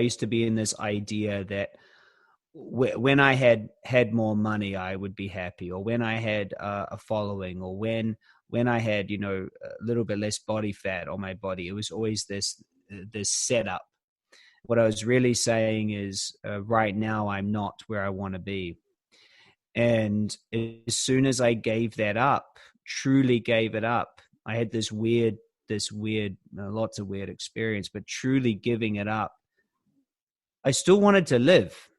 used to be in this idea that when I had more money, I would be happy, or when I had a following, or when I had, a little bit less body fat on my body. It was always this setup. What I was really saying is, right now I'm not where I want to be. And as soon as I gave that up, truly gave it up, I had this weird, lots of weird experience, but truly giving it up, I still wanted to live.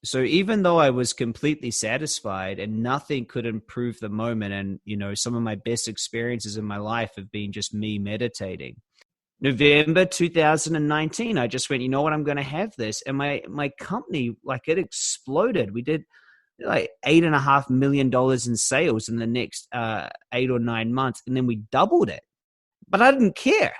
So even though I was completely satisfied and nothing could improve the moment, and, some of my best experiences in my life have been just me meditating. November 2019, I just went, you know what, I'm going to have this. And my company, like, it exploded. We did like $8.5 million in sales in the next 8 or 9 months. And then we doubled it, but I didn't care.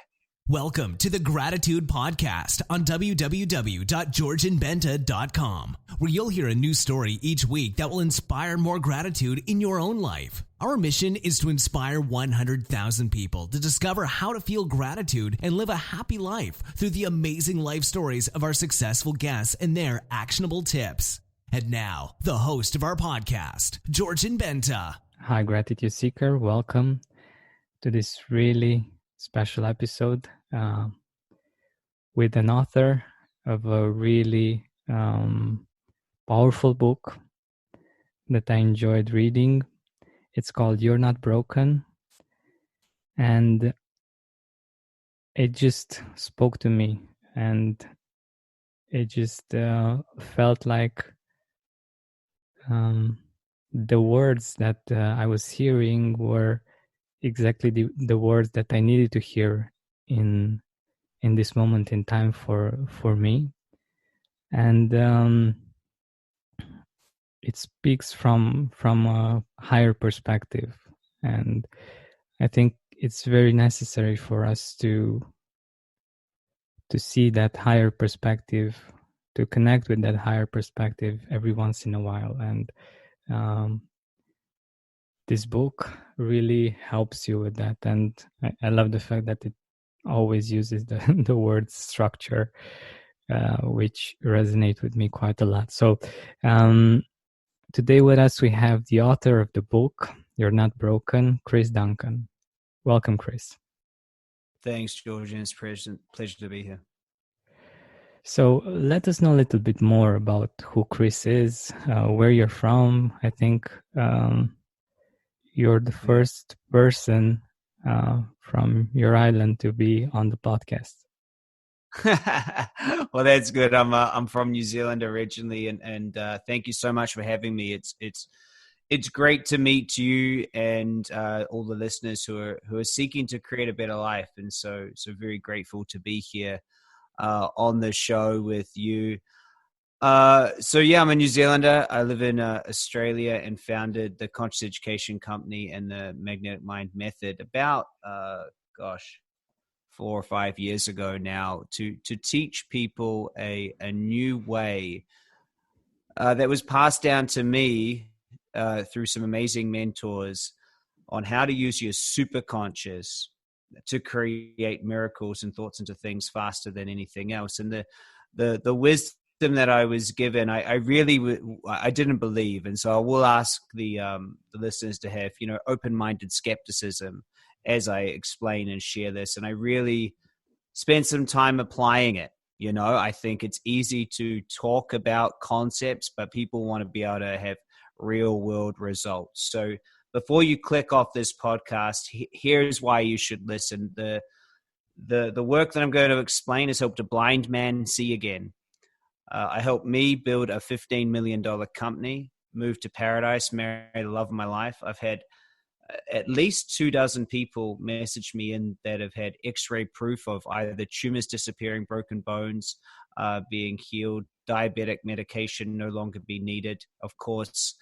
Welcome to the Gratitude Podcast on www.georgianbenta.com, where you'll hear a new story each week that will inspire more gratitude in your own life. Our mission is to inspire 100,000 people to discover how to feel gratitude and live a happy life through the amazing life stories of our successful guests and their actionable tips. And now, the host of our podcast, Georgian Benta. Hi, Gratitude Seeker. Welcome to this really special episode with an author of a really powerful book that I enjoyed reading. It's called You're Not Broken, and it just spoke to me, and it just felt like the words that I was hearing were exactly the words that I needed to hear in this moment in time for me. And it speaks from a higher perspective, and I think it's very necessary for us to see that higher perspective, to connect with that higher perspective every once in a while. And this book really helps you with that. And I love the fact that it always uses the word structure, which resonate with me quite a lot. So today with us, we have the author of the book, You're Not Broken, Chris Duncan. Welcome, Chris. Thanks, Georgian. It's a pleasure to be here. So let us know a little bit more about who Chris is, where you're from. I think you're the first person from your island to be on the podcast. Well, that's good. I'm from New Zealand originally, and thank you so much for having me. It's great to meet you and all the listeners who are seeking to create a better life, and so very grateful to be here on the show with you. So yeah, I'm a New Zealander. I live in Australia and founded the Conscious Education Company and the Magnetic Mind Method about 4 or 5 years ago now to teach people a new way that was passed down to me through some amazing mentors on how to use your superconscious to create miracles and thoughts into things faster than anything else. And the wisdom that I was given, I really didn't believe, and so I will ask the listeners to have open-minded skepticism as I explain and share this. And I really spent some time applying it. I think it's easy to talk about concepts, but people want to be able to have real-world results. So before you click off this podcast, here's why you should listen. The work that I'm going to explain has helped a blind man see again. I helped me build a $15 million company, move to paradise, marry the love of my life. I've had at least 24 people message me in that have had x-ray proof of either the tumors disappearing, broken bones being healed, diabetic medication no longer be needed, of course,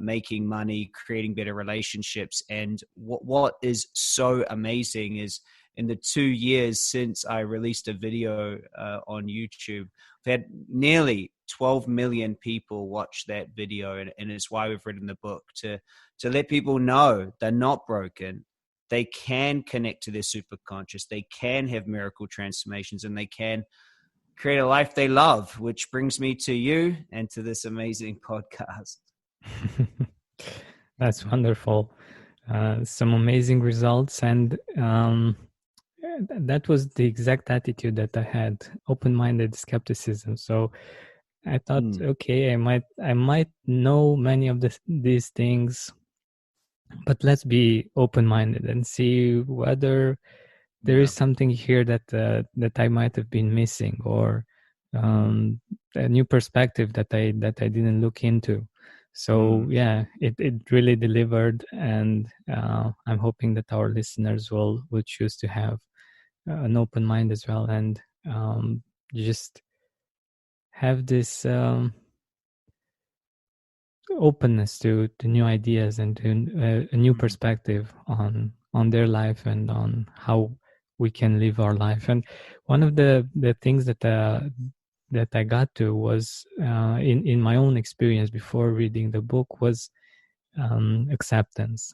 making money, creating better relationships. And what is so amazing is in the 2 years since I released a video on YouTube, we've had nearly 12 million people watch that video. And it's why we've written the book, to let people know they're not broken. They can connect to their superconscious. They can have miracle transformations, and they can create a life they love, which brings me to you and to this amazing podcast. That's wonderful. Some amazing results, and that was the exact attitude that I had: open-minded skepticism. So I thought, okay, I might know many of these things, but let's be open-minded and see whether there is something here that I might have been missing, or a new perspective that I didn't look into. So it really delivered, and I'm hoping that our listeners will choose to have an open mind as well, and just have this openness to new ideas and to a new perspective on their life and on how we can live our life. And one of the things that I got to was in my own experience before reading the book was acceptance.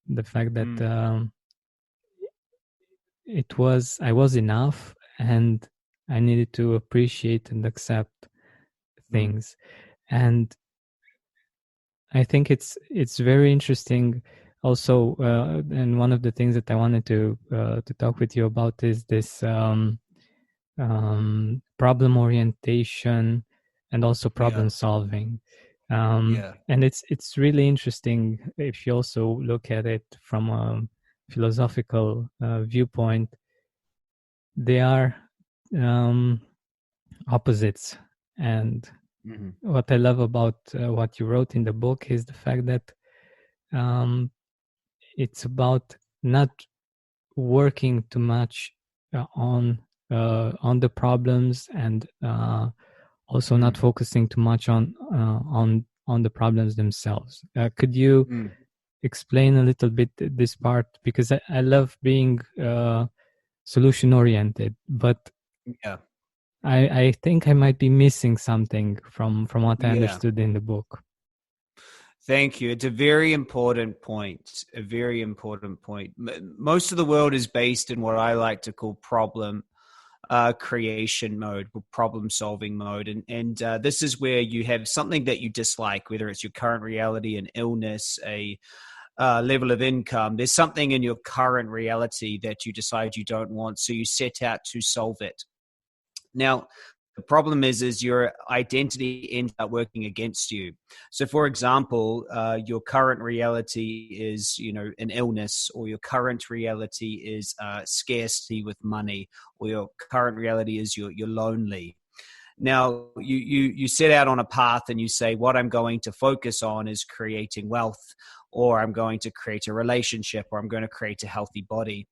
The fact that I was enough, and I needed to appreciate and accept things. And I think it's very interesting also, and one of the things that I wanted to talk with you about is this problem orientation and also problem solving. And it's really interesting if you also look at it from a philosophical viewpoint. They are opposites, and what I love about what you wrote in the book is the fact that it's about not working too much on the problems, and also not focusing too much on the problems themselves. Could you explain a little bit this part? Because I love being solution oriented, but I think I might be missing something from what I understood in the book. Thank you. It's a very important point. A very important point. Most of the world is based in what I like to call problem creation mode, problem solving mode. And this is where you have something that you dislike, whether it's your current reality, an illness, a level of income. There's something in your current reality that you decide you don't want. So you set out to solve it. Now, the problem is your identity ends up working against you. So, for example, your current reality is, an illness, or your current reality is scarcity with money, or your current reality is you're lonely. Now, you set out on a path and you say, what I'm going to focus on is creating wealth, or I'm going to create a relationship, or I'm going to create a healthy body.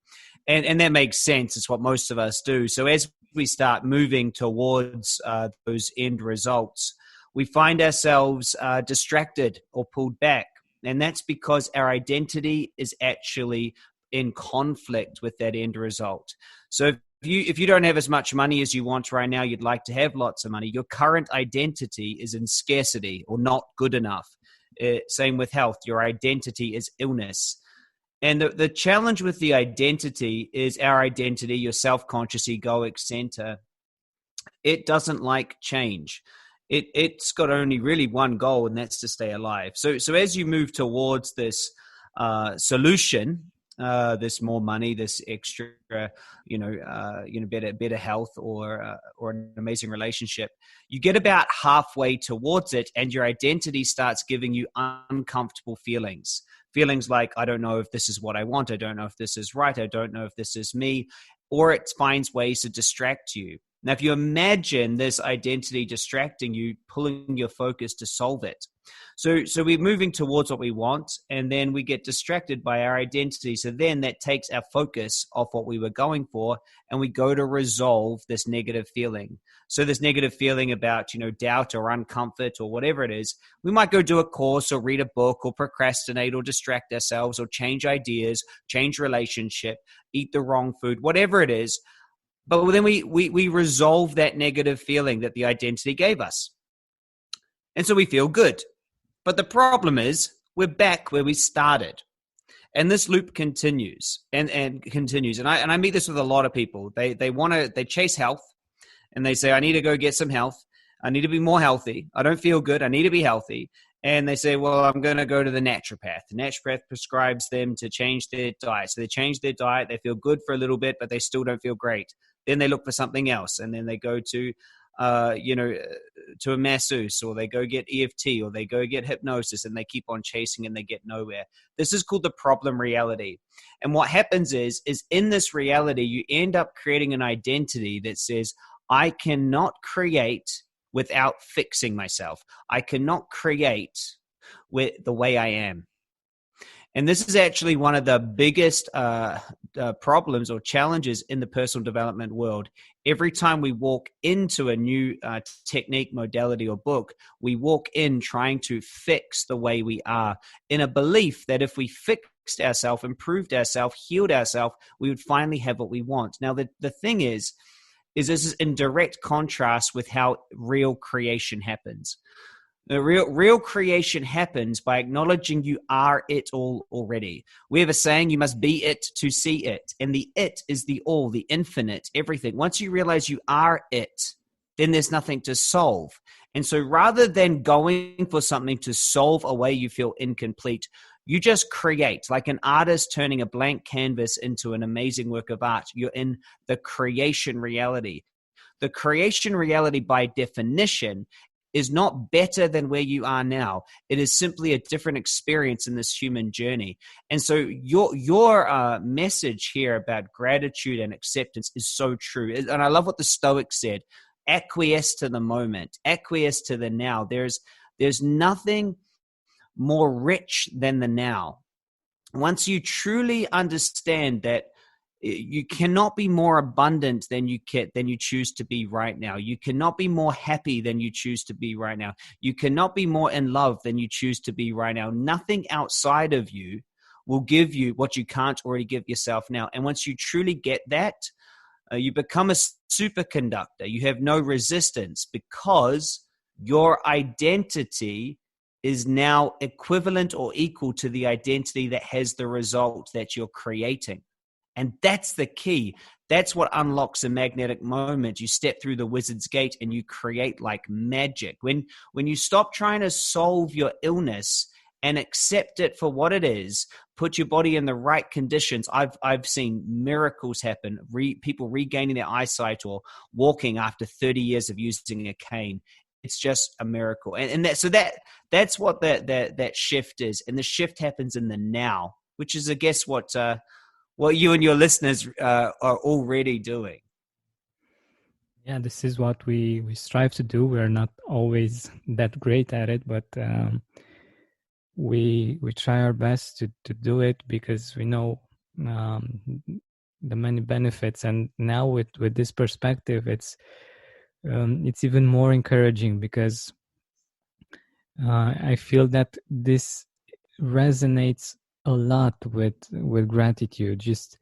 And that makes sense. It's what most of us do. So as we start moving towards those end results, we find ourselves distracted or pulled back. And that's because our identity is actually in conflict with that end result. So if you don't have as much money as you want right now, you'd like to have lots of money. Your current identity is in scarcity or not good enough. Same with health. Your identity is illness. And the challenge with the identity is our identity, your self-conscious egoic center, it doesn't like change. It's got only really one goal, and that's to stay alive. So as you move towards this solution, this more money, this extra, better health, or an amazing relationship, you get about halfway towards it, and your identity starts giving you uncomfortable feelings. Feelings like, I don't know if this is what I want. I don't know if this is right. I don't know if this is me. Or it finds ways to distract you. Now, if you imagine this identity distracting you, pulling your focus to solve it. So we're moving towards what we want, and then we get distracted by our identity. So then that takes our focus off what we were going for, and we go to resolve this negative feeling. So this negative feeling about, doubt or uncomfort or whatever it is, we might go do a course or read a book or procrastinate or distract ourselves or change ideas, change relationship, eat the wrong food, whatever it is. But then we resolve that negative feeling that the identity gave us. And so we feel good. But the problem is we're back where we started. And this loop continues and continues. And I meet this with a lot of people. They chase health, and they say, I need to go get some health. I need to be more healthy. I don't feel good. I need to be healthy. And they say, well, I'm going to go to the naturopath. The naturopath prescribes them to change their diet. So they change their diet. They feel good for a little bit, but they still don't feel great. Then they look for something else. And then they go to, to a masseuse, or they go get EFT, or they go get hypnosis, and they keep on chasing and they get nowhere. This is called the problem reality. And what happens is in this reality, you end up creating an identity that says, I cannot create without fixing myself. I cannot create with the way I am. And this is actually one of the biggest problems or challenges in the personal development world. Every time we walk into a new technique, modality, or book, we walk in trying to fix the way we are, in a belief that if we fixed ourselves, improved ourselves, healed ourselves, we would finally have what we want. Now, the thing is this is in direct contrast with how real creation happens. The real creation happens by acknowledging you are it all already. We have a saying, you must be it to see it. And the it is the all, the infinite, everything. Once you realize you are it, then there's nothing to solve. And so rather than going for something to solve a way you feel incomplete, you just create, like an artist turning a blank canvas into an amazing work of art. You're in the creation reality. The creation reality, by definition, is not better than where you are now. It is simply a different experience in this human journey. And so your message here about gratitude and acceptance is so true. And I love what the Stoics said: acquiesce to the moment, acquiesce to the now. There's nothing more rich than the now. Once you truly understand that you cannot be more abundant than you choose to be right now. You cannot be more happy than you choose to be right now. You cannot be more in love than you choose to be right now. Nothing outside of you will give you what you can't already give yourself now. And once you truly get that, you become a superconductor. You have no resistance, because your identity is now equivalent or equal to the identity that has the result that you're creating. And that's the key. That's what unlocks a magnetic moment. You step through the wizard's gate and you create like magic. When you stop trying to solve your illness and accept it for what it is, put your body in the right conditions. I've seen miracles happen. People regaining their eyesight or walking after 30 years of using a cane. It's just a miracle. And that's what that shift is. And the shift happens in the now, which is, I guess, what you and your listeners are already doing. Yeah, this is what we strive to do. We're not always that great at it, but we try our best to do it, because we know the many benefits. And now with this perspective, it's even more encouraging, because I feel that this resonates a lot with gratitude, just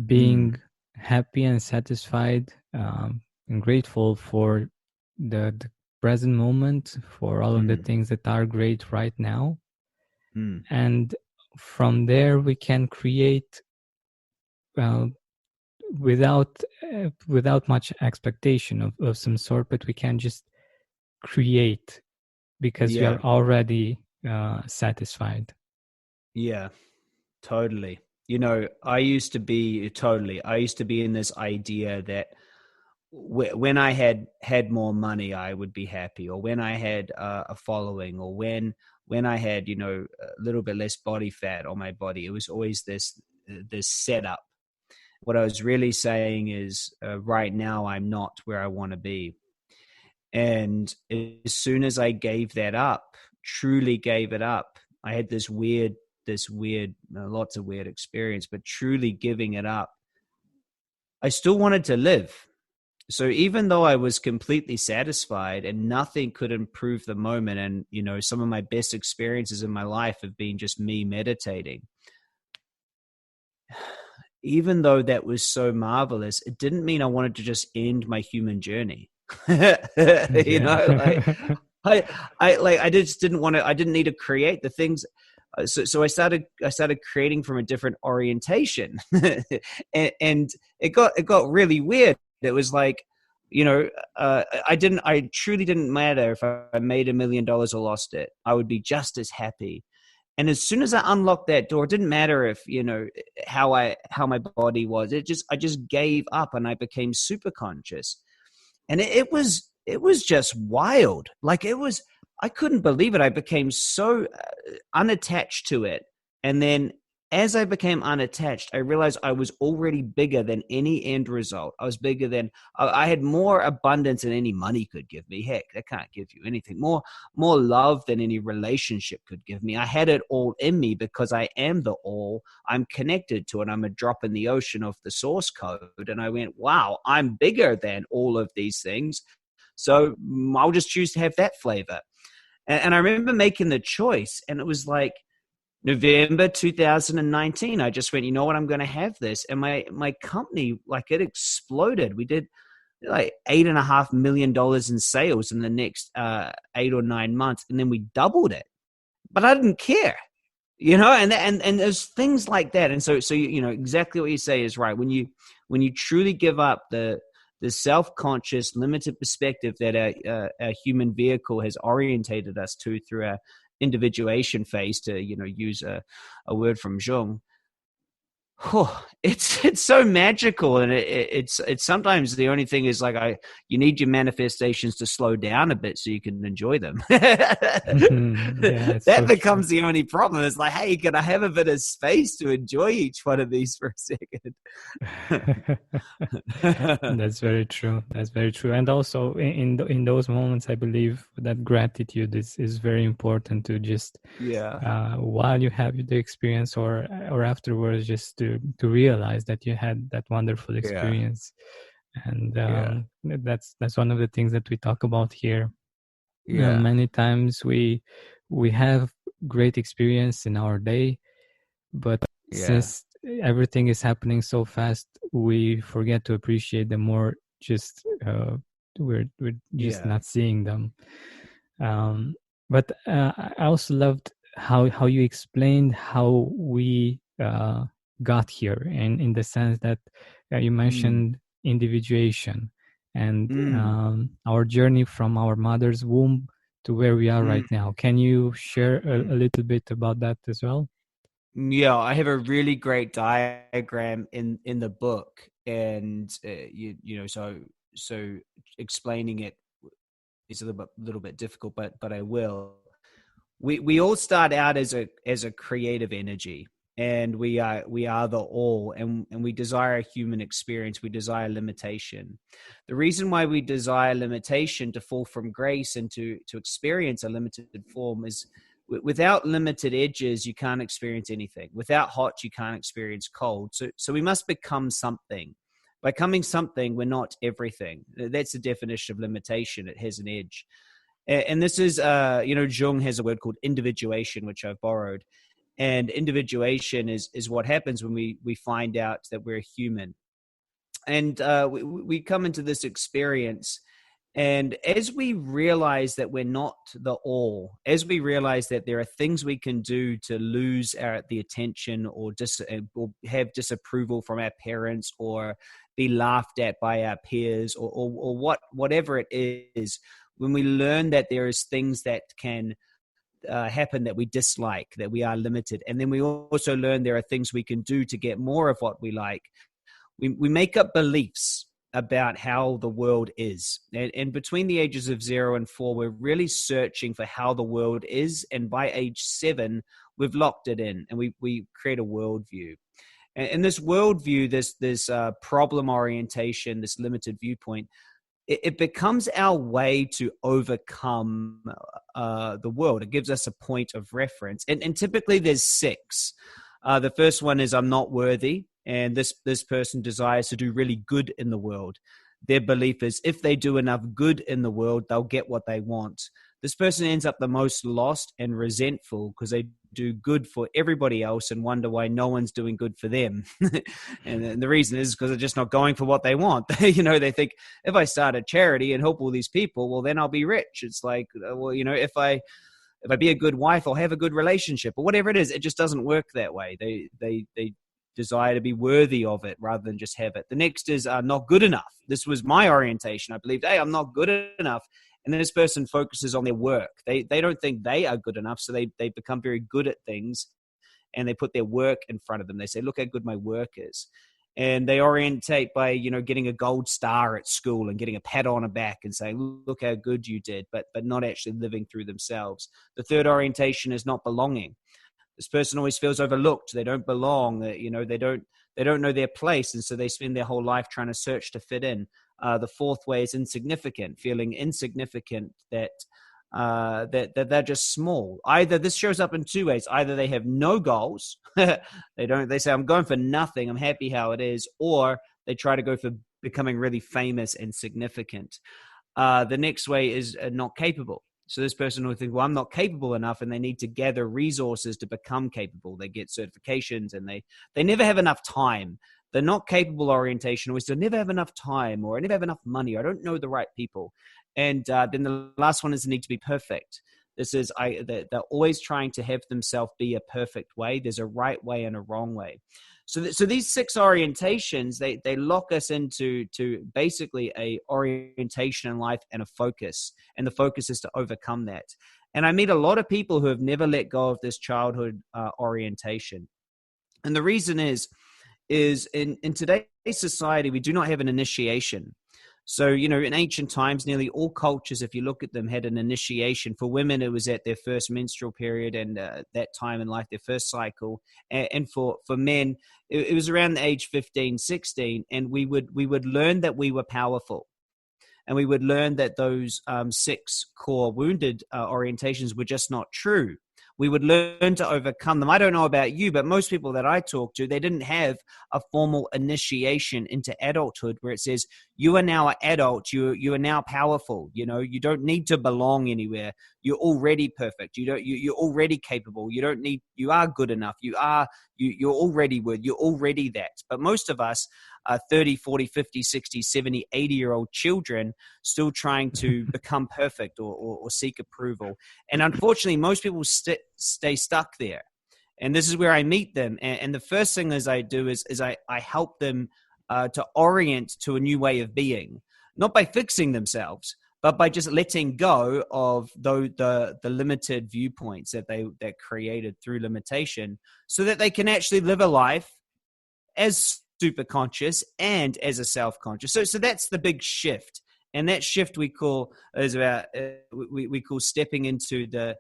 being happy and satisfied and grateful for the present moment, for all of the things that are great right now. And from there we can create without much expectation of some sort, but we can just create because we are already satisfied. Yeah, totally. I used to be in this idea that when I had more money, I would be happy, or when I had a following, or when I had, a little bit less body fat on my body. It was always this setup. What I was really saying is right now I'm not where I want to be. And as soon as I gave that up, truly gave it up, I had this weird, lots of weird experience, but truly giving it up, I still wanted to live. So even though I was completely satisfied and nothing could improve the moment, and, some of my best experiences in my life have been just me meditating, even though that was so marvelous, it didn't mean I wanted to just end my human journey. I just didn't want to. I didn't need to create the things. So I started creating from a different orientation, and it got really weird. It was like, I truly didn't matter if I made $1 million or lost it. I would be just as happy. And as soon as I unlocked that door, it didn't matter if, how my body was. I just gave up and I became super conscious. And it was just wild. Like I couldn't believe it. I became so unattached to it. And then as I became unattached, I realized I was already bigger than any end result. I was bigger than, I had more abundance than any money could give me. Heck, that can't give you anything. More love than any relationship could give me. I had it all in me because I am the all. I'm connected to it. I'm a drop in the ocean of the source code. And I went, wow, I'm bigger than all of these things. So I'll just choose to have that flavor. And I remember making the choice, and it was like, November 2019, I just went, you know what, I'm going to have this. And my company, like, it exploded. We did like $8.5 million in sales in the next 8 or 9 months. And then we doubled it, but I didn't care, and there's things like that. And so, exactly what you say is right. When you truly give up the self-conscious limited perspective that a human vehicle has orientated us to through our individuation phase, to use a word from Jung, it's so magical. And it's sometimes the only thing is like you need your manifestations to slow down a bit so you can enjoy them. That so becomes true. the only problem. It's like, hey, can I have a bit of space to enjoy each one of these for a second? That's very true. That's very true. And also in those moments, I believe that gratitude is very important to just while you have the experience or afterwards, just to realize that you had that wonderful experience. And that's one of the things that we talk about here. Many times we have great experience in our day, but since everything is happening so fast, we forget to appreciate them more. Just we're just not seeing them. But I also loved how you explained how we got here, and in the sense that you mentioned individuation and our journey from our mother's womb to where we are right now. Can you share a little bit about that as well? Yeah, I have a really great diagram in the book, and so explaining it is a little bit difficult, but I will. We all start out as a creative energy, and we are the all, and we desire a human experience. We desire limitation. The reason why we desire limitation, to fall from grace and to experience a limited form, is without limited edges, you can't experience anything. Without hot, you can't experience cold. So we must become something. By becoming something, we're not everything. That's the definition of limitation. It has an edge. And this is, Jung has a word called individuation, which I've borrowed. And individuation is what happens when we find out that we're human. And we come into this experience. And as we realize that we're not the all, as we realize that there are things we can do to lose the attention or have disapproval from our parents, or be laughed at by our peers, or whatever it is, when we learn that there is things that can happen that we dislike, that we are limited, and then we also learn there are things we can do to get more of what we like, we make up beliefs about how the world is. And between the ages of 0 and 4, we're really searching for how the world is. And by age 7, we've locked it in, and we create a worldview. And this worldview, this problem orientation, this limited viewpoint, it becomes our way to overcome the world. It gives us a point of reference. And typically there's 6. The first one is, I'm not worthy. And this person desires to do really good in the world. Their belief is, if they do enough good in the world, they'll get what they want. This person ends up the most lost and resentful because they do good for everybody else and wonder why no one's doing good for them. And the reason is because they're just not going for what they want. They think, if I start a charity and help all these people, well, then I'll be rich. It's like, well, if I be a good wife, I'll have a good relationship, or whatever it is. It just doesn't work that way. They desire to be worthy of it rather than just have it. The next is not good enough. This was my orientation. I believed, hey, I'm not good enough. And this person focuses on their work. They don't think they are good enough, so they become very good at things, and they put their work in front of them. They say, look how good my work is. And they orientate by, you know, getting a gold star at school and getting a pat on the back and saying, look how good you did, but not actually living through themselves. The third orientation is not belonging. This person always feels overlooked. They don't belong. You know, they don't know their place, and so they spend their whole life trying to search to fit in. The fourth way is insignificant, feeling insignificant, that they're just small. Either this shows up in two ways: either they have no goals, they say I'm going for nothing, I'm happy how it is, or they try to go for becoming really famous and significant. The next way is not capable. So this person will think, well, I'm not capable enough, and they need to gather resources to become capable. They get certifications, and they never have enough time. The not capable orientation was to never have enough time, or I never have enough money, or I don't know the right people. And then the last one is the need to be perfect. This is they're always trying to have themselves be a perfect way. There's a right way and a wrong way. So these 6 orientations, they lock us into basically a orientation in life and a focus. And the focus is to overcome that. And I meet a lot of people who have never let go of this childhood orientation. And the reason is in today's society, we do not have an initiation. So, you know, in ancient times, nearly all cultures, if you look at them, had an initiation. For women, it was at their first menstrual period, and that time in life, their first cycle. And for men, it was around the age 15, 16, and we would learn that we were powerful. And we would learn that those 6 core wounded orientations were just not true. We would learn to overcome them. I don't know about you, but most people that I talk to, they didn't have a formal initiation into adulthood where it says, you are now an adult, you are now powerful. You know, you don't need to belong anywhere. You're already perfect. You're already capable. You are good enough. You're already worth, you're already that. But most of us are 30, 40, 50, 60, 70, 80-year-old children still trying to become perfect or seek approval. And unfortunately, most people stay stuck there. And this is where I meet them. And the first thing as I do is I help them to orient to a new way of being, not by fixing themselves, but by just letting go of the limited viewpoints that created through limitation, so that they can actually live a life as superconscious and as a self-conscious. So that's the big shift. And that shift we call stepping into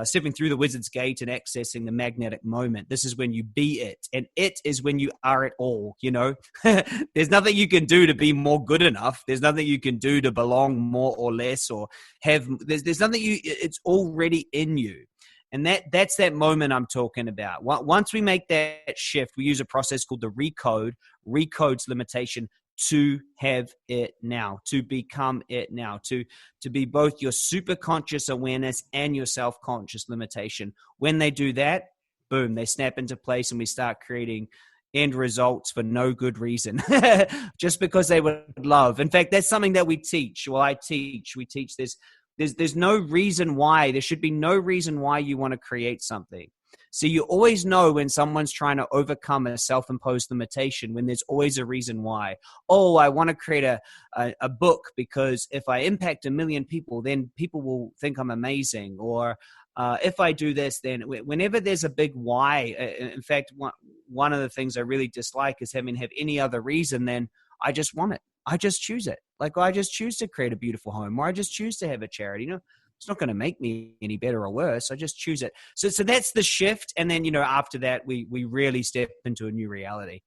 stepping through the wizard's gate and accessing the magnetic moment. This is when you be it, and it is when you are it all. You know, there's nothing you can do to be more good enough. There's nothing you can do to belong more or less, or have. There's nothing it's already in you. And that's that moment I'm talking about. Once we make that shift, we use a process called the recode. Recodes limitation to have it now, to become it now, to be both your superconscious awareness and your self-conscious limitation. When they do that, boom, they snap into place, and we start creating end results for no good reason, just because they would love. In fact, that's something that we teach. Well, we teach this. There's no reason why. There should be no reason why you want to create something. So you always know when someone's trying to overcome a self-imposed limitation, when there's always a reason why. Oh, I want to create a book because if I impact 1 million people, then people will think I'm amazing. Or if I do this, then whenever there's a big why. In fact, one of the things I really dislike is having to have any other reason than I just want it. I just choose it. Like, I just choose to create a beautiful home, or I just choose to have a charity. You know, it's not going to make me any better or worse. I just choose it. So that's the shift. And then, you know, after that, we really step into a new reality.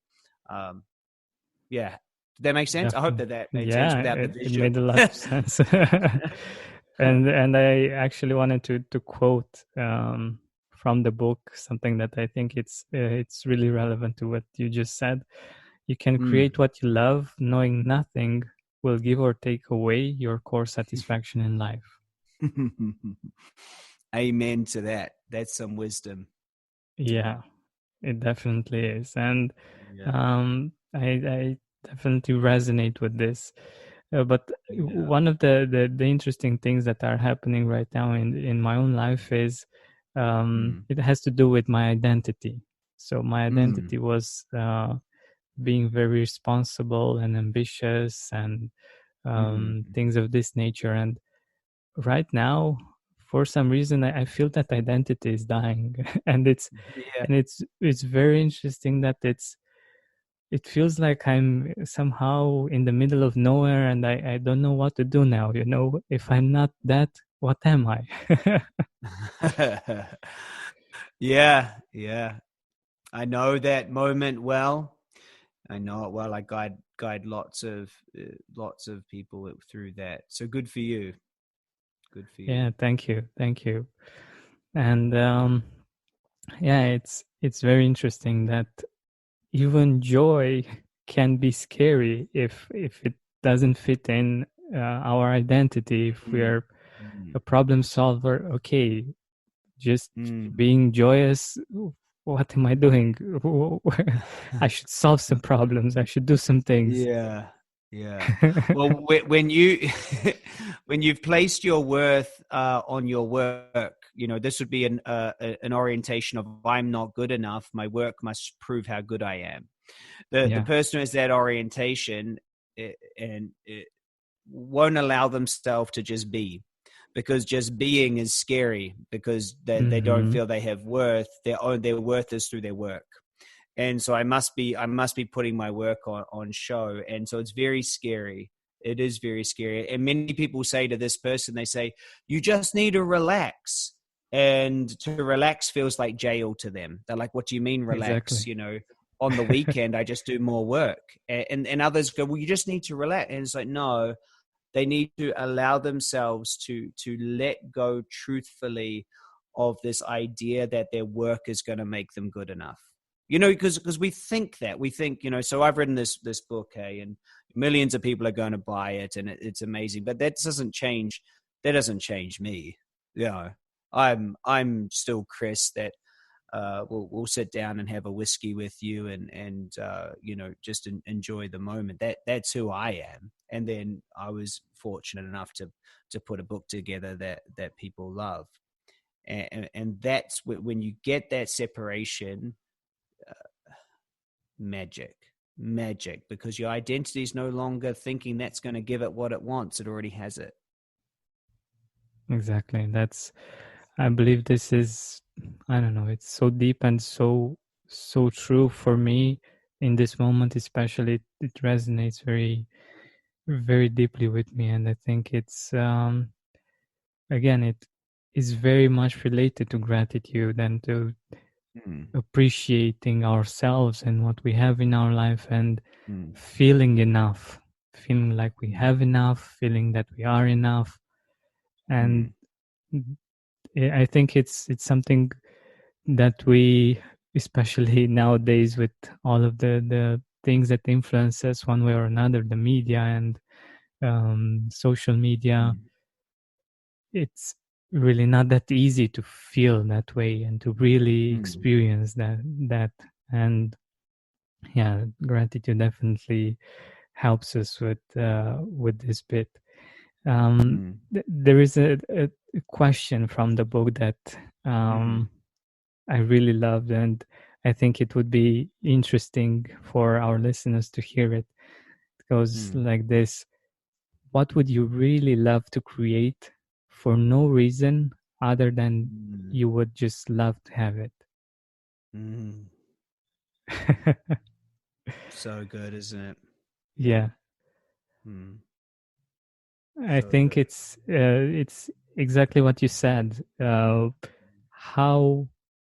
Yeah. Did that make sense? I hope that made sense without the visual. It made a lot of sense. and I actually wanted to quote from the book something that I think it's really relevant to what you just said. You can create what you love, knowing nothing will give or take away your core satisfaction in life. Amen to that. That's some wisdom. Yeah, it definitely is. And I definitely resonate with this. But one of the interesting things that are happening right now in my own life is it has to do with my identity. So my identity was being very responsible and ambitious and things of this nature. And right now, for some reason, I feel that identity is dying, and Yeah. it's very interesting that it feels like I'm somehow in the middle of nowhere, and I don't know what to do now. You know, if I'm not that, what am I? Yeah, yeah. I know that moment well. I know it well. I guide lots of people through that. So good for you. Good for you. Yeah, thank you. And yeah, it's very interesting that even joy can be scary if it doesn't fit in our identity. If we Mm, are mm, a problem solver, okay, just mm. being joyous, what am I doing? I should solve some problems. I should do some things. Yeah, yeah. Well, when you when you've placed your worth on your work, you know this would be an orientation of I'm not good enough. My work must prove how good I am. The Yeah. person who has that orientation and won't allow themselves to just be, because just being is scary because they don't Mm-hmm. feel they have worth. Their worth is through their work. And so I must be putting my work on show. And so it's very scary. It is very scary. And many people say to this person, they say, you just need to relax. And to relax feels like jail to them. They're like, what do you mean relax? Exactly. You know, on the weekend, I just do more work. And others go, well, you just need to relax. And it's like, no, they need to allow themselves to let go truthfully of this idea that their work is going to make them good enough. You know, because we think, you know, so I've written this book, hey, and millions of people are going to buy it, and it's amazing, but that doesn't change me. You know, I'm still Chris that we'll sit down and have a whiskey with you and you know, just enjoy the moment. That's who I am. And then I was fortunate enough to put a book together that people love. And that's when you get that separation, magic, because your identity is no longer thinking that's going to give it what it wants. It already has it. Exactly. I believe this is, I don't know, it's so deep and so true for me in this moment, especially. It resonates very deeply with me, and I think it's again, it is very much related to gratitude and to Mm, appreciating ourselves and what we have in our life, and mm, feeling enough, feeling like we mm, have enough, feeling that we are enough. And mm, I think it's something that we, especially nowadays with all of the things that influence us one way or another, the media and social media, mm, it's really not that easy to feel that way and to really mm, experience that. And yeah, gratitude definitely helps us with this bit. mm, There is a question from the book that mm, I really loved, and I think it would be interesting for our listeners to hear it. It goes mm, like this: what would you really love to create for no reason other than mm, you would just love to have it? mm. So good, isn't it? Yeah, Mm, I so think good. it's exactly what you said. How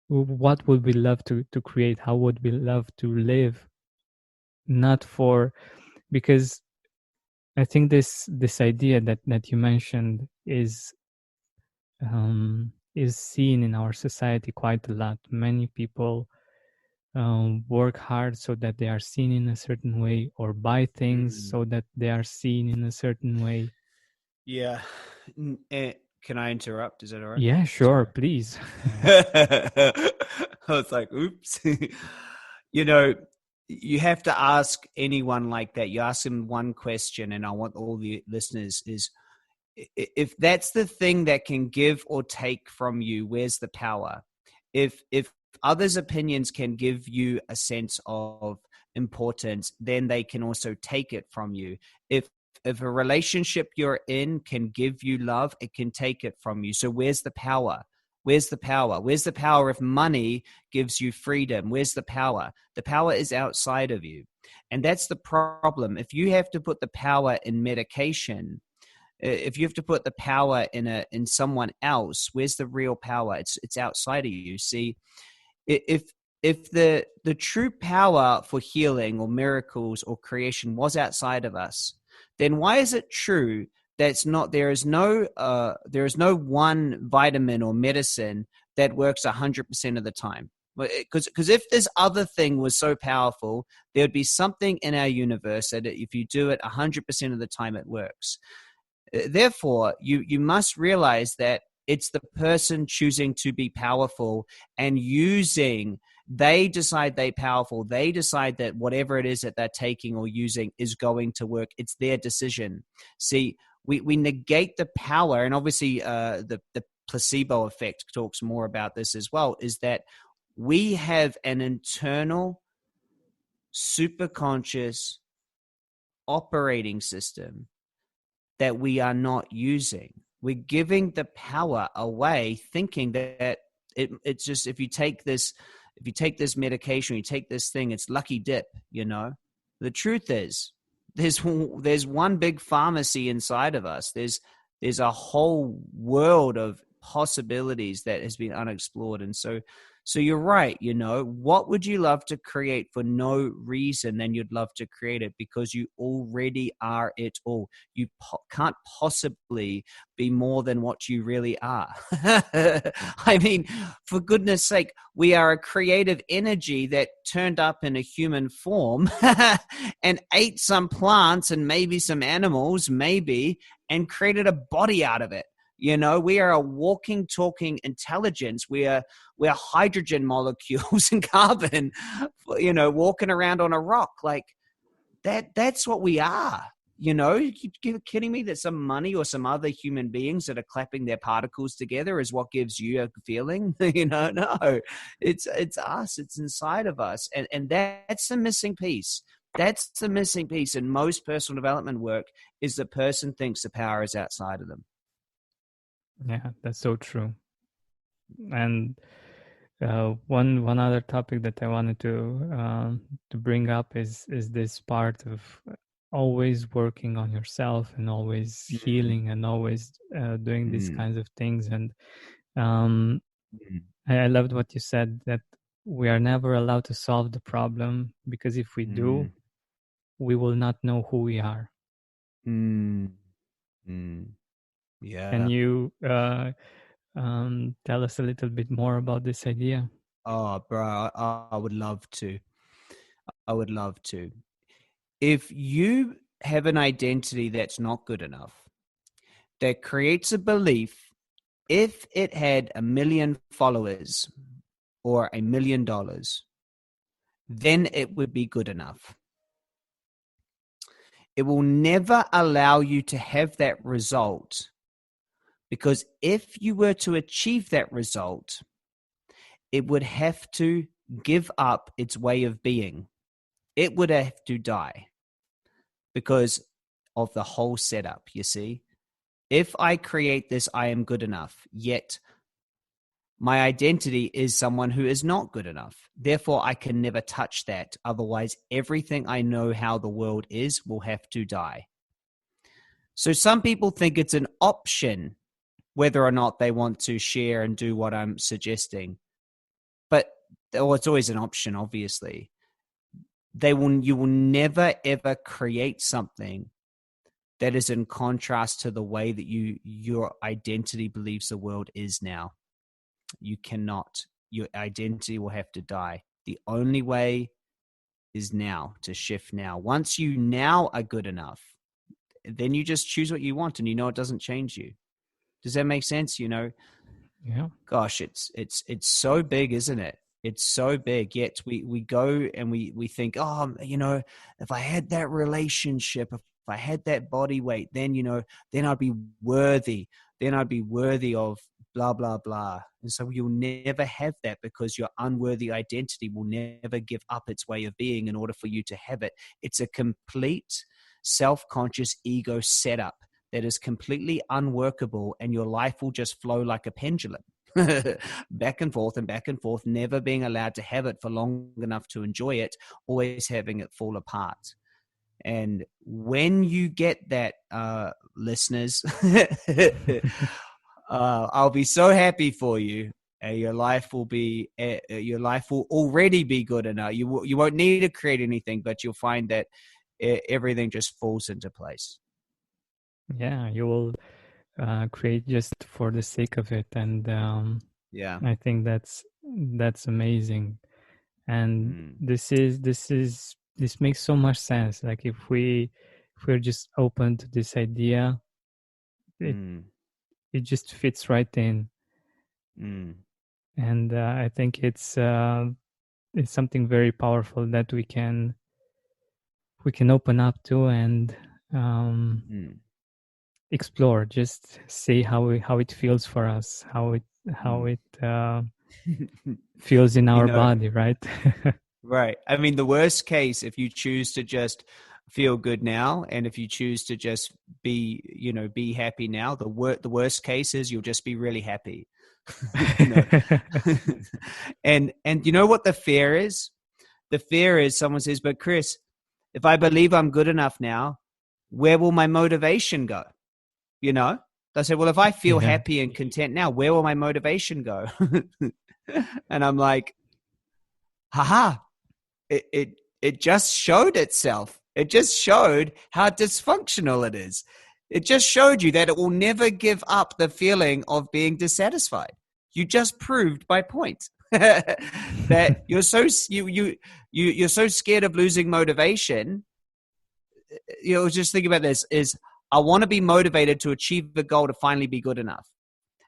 what would we love to create? How would we love to live? Not for, because I think this idea that you mentioned is seen in our society quite a lot. Many people work hard so that they are seen in a certain way, or buy things Mm. so that they are seen in a certain way. Yeah. Can I interrupt? Is that all right? Yeah, sure, Sorry. please. I was like, oops. You know, you have to ask anyone like that. You ask them one question, and I want all the listeners is if that's the thing that can give or take from you, where's the power? If others' opinions can give you a sense of importance, then they can also take it from you. If a relationship you're in can give you love, it can take it from you. So where's the power? Where's the power? Where's the power if money gives you freedom? Where's the power? The power is outside of you. And that's the problem. If you have to put the power in medication, if you have to put the power in someone else, where's the real power? It's outside of you. See, if the true power for healing or miracles or creation was outside of us, then why is it true that there is no one vitamin or medicine that works 100% of the time? Because if this other thing was so powerful, there would be something in our universe that if you do it 100% of the time, it works. Therefore, you must realize that it's the person choosing to be powerful and using. They decide they're powerful. They decide that whatever it is that they're taking or using is going to work. It's their decision. See, we negate the power, and obviously the placebo effect talks more about this as well, is that we have an internal superconscious operating system that we are not using. We're giving the power away, thinking that it's just, if you take this medication, you take this thing, it's lucky dip, you know. The truth is, there's one big pharmacy inside of us. There's a whole world of possibilities that has been unexplored. And so you're right, you know, what would you love to create for no reason? Then you'd love to create it because you already are it all. You can't possibly be more than what you really are. I mean, for goodness sake, we are a creative energy that turned up in a human form and ate some plants and maybe some animals, and created a body out of it. You know, we are a walking, talking intelligence. We are hydrogen molecules and carbon, you know, walking around on a rock. Like that's what we are. You know, you're kidding me that some money or some other human beings that are clapping their particles together is what gives you a feeling? You know, no, it's us. It's inside of us. And that's the missing piece. That's the missing piece in most personal development work, is the person thinks the power is outside of them. Yeah, that's so true. And one other topic that I wanted to bring up is this part of always working on yourself and always healing and always doing these kinds of things. And I loved what you said, that we are never allowed to solve the problem, because if we do, we will not know who we are. Yeah. Can you tell us a little bit more about this idea? Oh, bro, I would love to. I would love to. If you have an identity that's not good enough, that creates a belief, if it had 1 million followers or $1 million, then it would be good enough. It will never allow you to have that result, because if you were to achieve that result, it would have to give up its way of being. It would have to die because of the whole setup, you see. If I create this, I am good enough, yet my identity is someone who is not good enough. Therefore, I can never touch that. Otherwise, everything I know how the world is will have to die. So some people think it's an option whether or not they want to share and do what I'm suggesting. But it's always an option, obviously. You will never, ever create something that is in contrast to the way that your identity believes the world is now. You cannot. Your identity will have to die. The only way is now, to shift now. Once you now are good enough, then you just choose what you want, and you know it doesn't change you. Does that make sense? You know? Yeah. Gosh, it's so big, isn't it? It's so big. Yet we go and we think, oh, you know, if I had that relationship, if I had that body weight, then, you know, then I'd be worthy. Then I'd be worthy of blah, blah, blah. And so you'll never have that because your unworthy identity will never give up its way of being in order for you to have it. It's a complete self-conscious ego setup that is completely unworkable, and your life will just flow like a pendulum. Back and forth, never being allowed to have it for long enough to enjoy it, always having it fall apart. And when you get that, listeners, I'll be so happy for you. Your life will already be good enough. You won't need to create anything, but you'll find that everything just falls into place. Yeah, you will create just for the sake of it, and Yeah. I think that's amazing. And this makes so much sense. Like if we're just open to this idea, it it just fits right in. And I think it's something very powerful that we can open up to and explore. Just see how it feels for us, how it feels in our body, right? Right. I mean, the worst case, if you choose to just feel good now, and if you choose to just be happy now, the worst case is you'll just be really happy. And you know what the fear is? The fear is someone says, but Chris, if I believe I'm good enough now, where will my motivation go? They say, well, if I feel happy and content now, where will my motivation go? And I'm like, haha, it just showed itself. It just showed how dysfunctional it is. It just showed you that it will never give up the feeling of being dissatisfied. You just proved my point. That you're so scared of losing motivation. Just think about this: is I want to be motivated to achieve the goal to finally be good enough.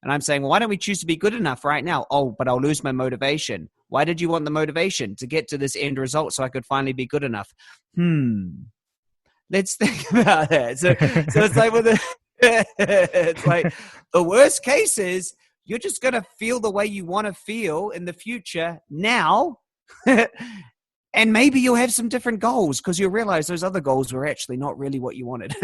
And I'm saying, well, why don't we choose to be good enough right now? Oh, but I'll lose my motivation. Why did you want the motivation? To get to this end result so I could finally be good enough. Let's think about that. So it's like, it's like the worst case is you're just going to feel the way you want to feel in the future now. And maybe you'll have some different goals because you'll realize those other goals were actually not really what you wanted.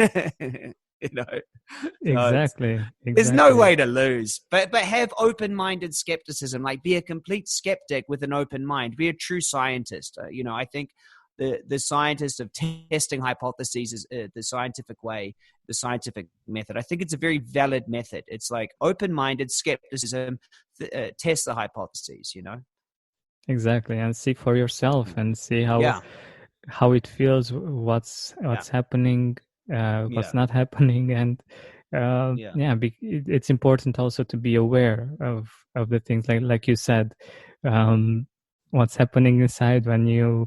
Exactly. There's no way to lose, but have open-minded skepticism. Like, be a complete skeptic with an open mind. Be a true scientist. I think the scientist of testing hypotheses is the scientific way, the scientific method. I think it's a very valid method. It's like open-minded skepticism, test the hypotheses. Exactly, and see for yourself and see how it feels, what's happening, what's not happening, and it's important also to be aware of the things like you said, what's happening inside when you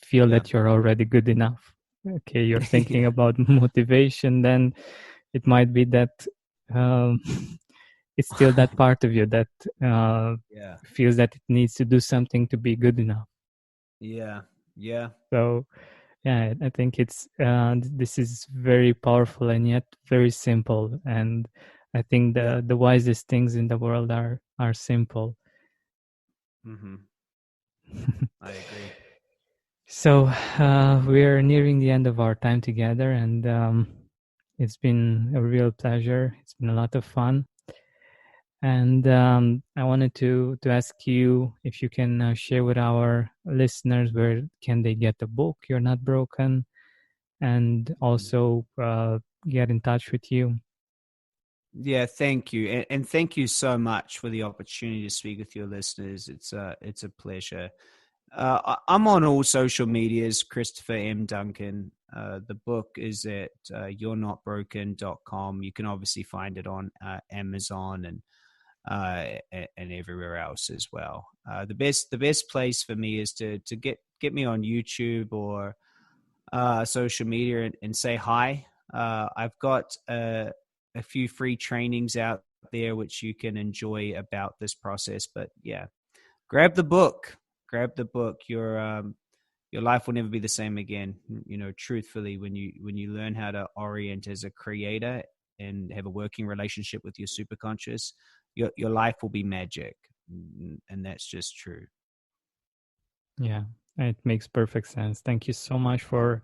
feel that you're already good enough. Okay, you're thinking about motivation, then it might be that it's still that part of you that feels that it needs to do something to be good enough. So I think it's this is very powerful and yet very simple, and I think the wisest things in the world are simple. I agree. So we're nearing the end of our time together, and it's been a real pleasure. It's been a lot of fun. And I wanted to ask you if you can share with our listeners where can they get the book, You're Not Broken, and also get in touch with you. Yeah, thank you. And thank you so much for the opportunity to speak with your listeners. It's a pleasure. I'm on all social medias, Christopher M. Duncan. The book is at you'renotbroken.com. You can obviously find it on Amazon and everywhere else as well. The best place for me is to get me on YouTube or social media and say hi. I've got a few free trainings out there which you can enjoy about this process. But grab the book. Your life will never be the same again. Truthfully, when you learn how to orient as a creator and have a working relationship with your superconscious, your life will be magic. And that's just true. Yeah, it makes perfect sense. Thank you so much for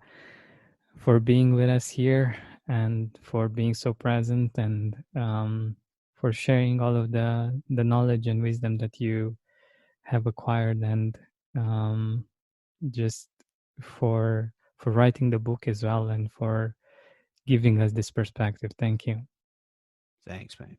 being with us here and for being so present, and for sharing all of the knowledge and wisdom that you have acquired, and just for writing the book as well, and for giving us this perspective. Thank you. Thanks, man.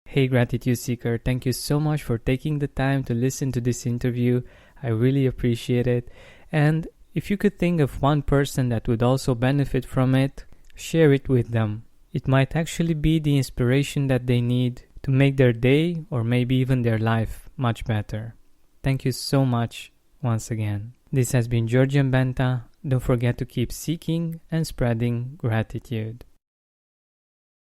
Hey, Gratitude Seeker, thank you so much for taking the time to listen to this interview. I really appreciate it. And if you could think of one person that would also benefit from it, share it with them. It might actually be the inspiration that they need to make their day, or maybe even their life, much better. Thank you so much once again. This has been Georgian Benta. Don't forget to keep seeking and spreading gratitude.